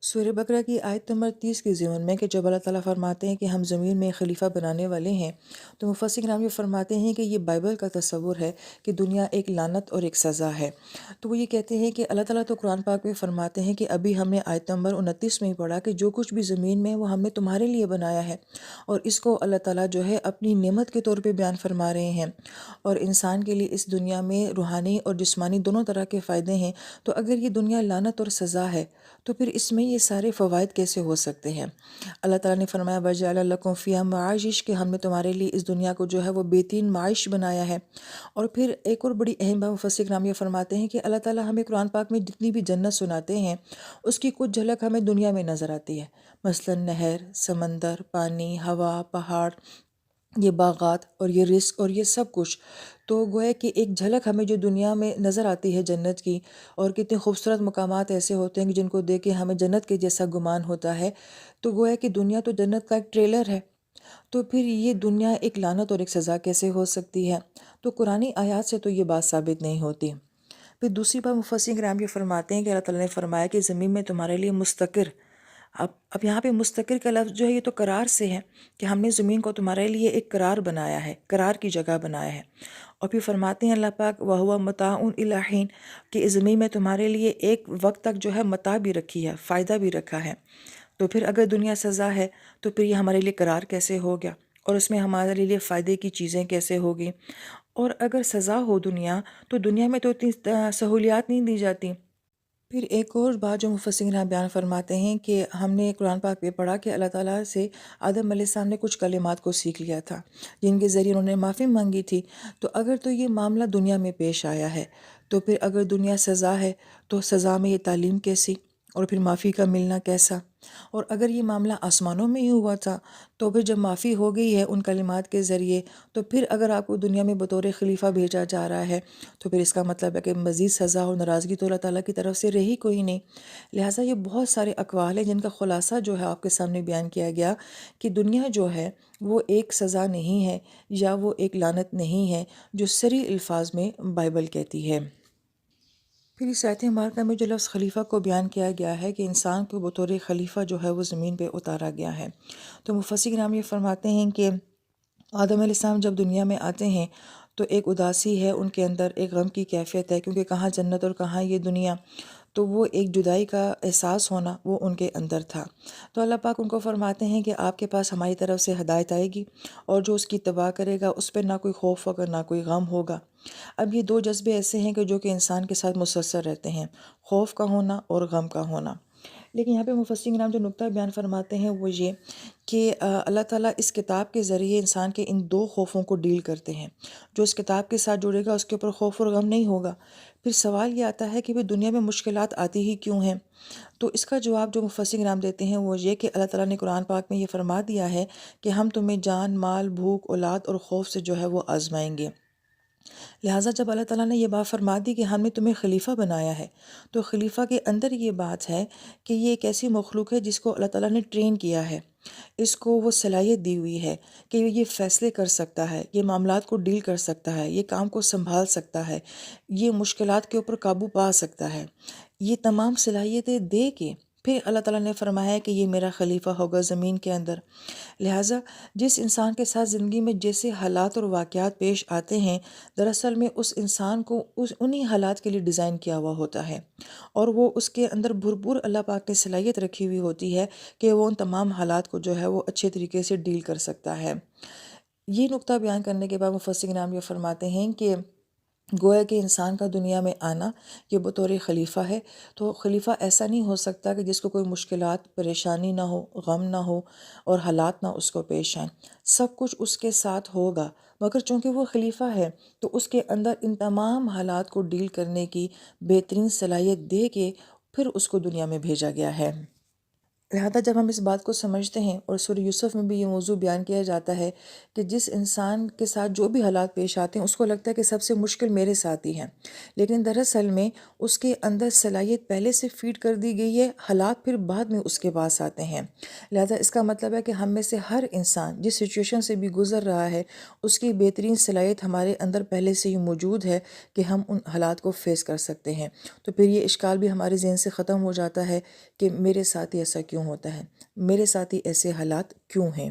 سورہ بقرہ کی آیت نمبر 30 کے ضمن میں کہ جب اللہ تعالیٰ فرماتے ہیں کہ ہم زمین میں خلیفہ بنانے والے ہیں، تو مفسر کرام یہ فرماتے ہیں کہ یہ بائبل کا تصور ہے کہ دنیا ایک لعنت اور ایک سزا ہے۔ تو وہ یہ کہتے ہیں کہ اللہ تعالیٰ تو قرآن پاک میں فرماتے ہیں کہ ابھی ہم نے آیت نمبر 29 میں ہی پڑھا کہ جو کچھ بھی زمین میں ہے وہ ہم نے تمہارے لیے بنایا ہے، اور اس کو اللہ تعالیٰ جو ہے اپنی نعمت کے طور پہ بیان فرما رہے ہیں، اور انسان کے لیے اس دنیا میں روحانی اور جسمانی دونوں طرح کے فائدے ہیں۔ تو اگر یہ دنیا لعنت اور سزا ہے تو پھر اس میں یہ سارے فوائد کیسے ہو سکتے ہیں؟ اللہ تعالیٰ نے فرمایا وَجَعَلَ لَكُمْ فِيهَا مَعَاشِشَ کہ ہم نے تمہارے لیے اس دنیا کو جو ہے وہ بہترین معاش بنایا ہے۔ اور پھر ایک اور بڑی اہم بات مفسر کرام یہ فرماتے ہیں کہ اللہ تعالیٰ ہمیں قرآن پاک میں جتنی بھی جنت سناتے ہیں اس کی کچھ جھلک ہمیں دنیا میں نظر آتی ہے، مثلاً نہر، سمندر، پانی، ہوا، پہاڑ، یہ باغات اور یہ رزق اور یہ سب کچھ۔ تو گویا کہ ایک جھلک ہمیں جو دنیا میں نظر آتی ہے جنت کی، اور کتنے خوبصورت مقامات ایسے ہوتے ہیں کہ جن کو دیکھ کے ہمیں جنت کے جیسا گمان ہوتا ہے، تو گویا کہ دنیا تو جنت کا ایک ٹریلر ہے۔ تو پھر یہ دنیا ایک لعنت اور ایک سزا کیسے ہو سکتی ہے؟ تو قرآنی آیات سے تو یہ بات ثابت نہیں ہوتی۔ پھر دوسری بات مفسرین کرام یہ فرماتے ہیں کہ اللہ تعالیٰ نے فرمایا کہ زمین میں تمہارے لیے مستقر، اب یہاں پہ مستقر کا لفظ جو ہے یہ تو قرار سے ہے کہ ہم نے زمین کو تمہارے لیے ایک قرار بنایا ہے، قرار کی جگہ بنایا ہے۔ اور پھر فرماتے ہیں اللہ پاک وَهُوَ مَتَاعٌ إِلَىٰ حِينٍ کہ اس زمین میں تمہارے لیے ایک وقت تک جو ہے متاع بھی رکھی ہے، فائدہ بھی رکھا ہے۔ تو پھر اگر دنیا سزا ہے تو پھر یہ ہمارے لیے قرار کیسے ہو گیا، اور اس میں ہمارے لیے فائدے کی چیزیں کیسے ہوگی؟ اور اگر سزا ہو دنیا تو دنیا میں تو اتنی سہولیات نہیں دی جاتی۔ پھر ایک اور بات جو مفسرین یہاں بیان فرماتے ہیں کہ ہم نے قرآن پاک میں پڑھا کہ اللہ تعالیٰ سے آدم علیہ السلام نے کچھ کلمات کو سیکھ لیا تھا جن کے ذریعے انہوں نے معافی مانگی تھی۔ تو اگر تو یہ معاملہ دنیا میں پیش آیا ہے تو پھر اگر دنیا سزا ہے تو سزا میں یہ تعلیم کیسی، اور پھر معافی کا ملنا کیسا؟ اور اگر یہ معاملہ آسمانوں میں ہی ہوا تھا تو پھر جب معافی ہو گئی ہے ان کلمات کے ذریعے، تو پھر اگر آپ کو دنیا میں بطور خلیفہ بھیجا جا رہا ہے تو پھر اس کا مطلب ہے کہ مزید سزا اور ناراضگی تو اللہ تعالیٰ کی طرف سے رہی کوئی نہیں۔ لہٰذا یہ بہت سارے اقوال ہیں جن کا خلاصہ جو ہے آپ کے سامنے بیان کیا گیا کہ دنیا جو ہے وہ ایک سزا نہیں ہے یا وہ ایک لعنت نہیں ہے جو صریح الفاظ میں بائبل کہتی ہے۔ پھر اس آیت مبارکہ میں جو لفظ خلیفہ کو بیان کیا گیا ہے کہ انسان کو بطور خلیفہ جو ہے وہ زمین پہ اتارا گیا ہے، تو مفسر کرام یہ فرماتے ہیں کہ آدم علیہ السلام جب دنیا میں آتے ہیں تو ایک اداسی ہے ان کے اندر، ایک غم کی کیفیت ہے، کیونکہ کہاں جنت اور کہاں یہ دنیا، تو وہ ایک جدائی کا احساس ہونا وہ ان کے اندر تھا۔ تو اللہ پاک ان کو فرماتے ہیں کہ آپ کے پاس ہماری طرف سے ہدایت آئے گی، اور جو اس کی اتباع کرے گا اس پہ نہ کوئی خوف ہوگا نہ کوئی غم ہوگا۔ اب یہ دو جذبے ایسے ہیں کہ جو کہ انسان کے ساتھ مسلسل رہتے ہیں، خوف کا ہونا اور غم کا ہونا۔ لیکن یہاں پہ مفسرین کرام جو نقطہ بیان فرماتے ہیں وہ یہ کہ اللہ تعالیٰ اس کتاب کے ذریعے انسان کے ان دو خوفوں کو ڈیل کرتے ہیں۔ جو اس کتاب کے ساتھ جڑے گا اس کے اوپر خوف اور غم نہیں ہوگا۔ پھر سوال یہ آتا ہے کہ بھی دنیا میں مشکلات آتی ہی کیوں ہیں؟ تو اس کا جواب جو مفسرین کرام دیتے ہیں وہ یہ کہ اللہ تعالیٰ نے قرآن پاک میں یہ فرما دیا ہے کہ ہم تمہیں جان، مال، بھوک، اولاد اور خوف سے جو ہے وہ آزمائیں گے۔ لہٰذا جب اللہ تعالیٰ نے یہ بات فرما دی کہ ہم نے تمہیں خلیفہ بنایا ہے، تو خلیفہ کے اندر یہ بات ہے کہ یہ ایک ایسی مخلوق ہے جس کو اللہ تعالیٰ نے ٹرین کیا ہے، اس کو وہ صلاحیت دی ہوئی ہے کہ یہ فیصلے کر سکتا ہے، یہ معاملات کو ڈیل کر سکتا ہے، یہ کام کو سنبھال سکتا ہے، یہ مشکلات کے اوپر قابو پا سکتا ہے۔ یہ تمام صلاحیتیں دے کے پھر اللہ تعالیٰ نے فرمایا ہے کہ یہ میرا خلیفہ ہوگا زمین کے اندر۔ لہٰذا جس انسان کے ساتھ زندگی میں جیسے حالات اور واقعات پیش آتے ہیں، دراصل میں اس انسان کو انہی حالات کے لیے ڈیزائن کیا ہوا ہوتا ہے، اور وہ اس کے اندر بھرپور اللہ پاک نے صلاحیت رکھی ہوئی ہوتی ہے کہ وہ ان تمام حالات کو جو ہے وہ اچھے طریقے سے ڈیل کر سکتا ہے۔ یہ نقطہ بیان کرنے کے بعد مفسرین کرام یہ فرماتے ہیں کہ گویا کہ انسان کا دنیا میں آنا یہ بطور خلیفہ ہے، تو خلیفہ ایسا نہیں ہو سکتا کہ جس کو کوئی مشکلات، پریشانی نہ ہو، غم نہ ہو اور حالات نہ اس کو پیش آئیں۔ سب کچھ اس کے ساتھ ہوگا، مگر چونکہ وہ خلیفہ ہے تو اس کے اندر ان تمام حالات کو ڈیل کرنے کی بہترین صلاحیت دے کے پھر اس کو دنیا میں بھیجا گیا ہے۔ لہٰذا جب ہم اس بات کو سمجھتے ہیں، اور سورہ یوسف میں بھی یہ موضوع بیان کیا جاتا ہے کہ جس انسان کے ساتھ جو بھی حالات پیش آتے ہیں اس کو لگتا ہے کہ سب سے مشکل میرے ساتھ ہی ہے، لیکن دراصل میں اس کے اندر صلاحیت پہلے سے فیڈ کر دی گئی ہے، حالات پھر بعد میں اس کے پاس آتے ہیں۔ لہٰذا اس کا مطلب ہے کہ ہم میں سے ہر انسان جس سچویشن سے بھی گزر رہا ہے، اس کی بہترین صلاحیت ہمارے اندر پہلے سے ہی موجود ہے کہ ہم ان حالات کو فیس کر سکتے ہیں۔ تو پھر یہ اشکال بھی ہمارے ذہن سے ختم ہو جاتا ہے کہ میرے ساتھ ہی ایسا کیوں ہوتا ہے، میرے ساتھ ہی ایسے حالات کیوں ہیں۔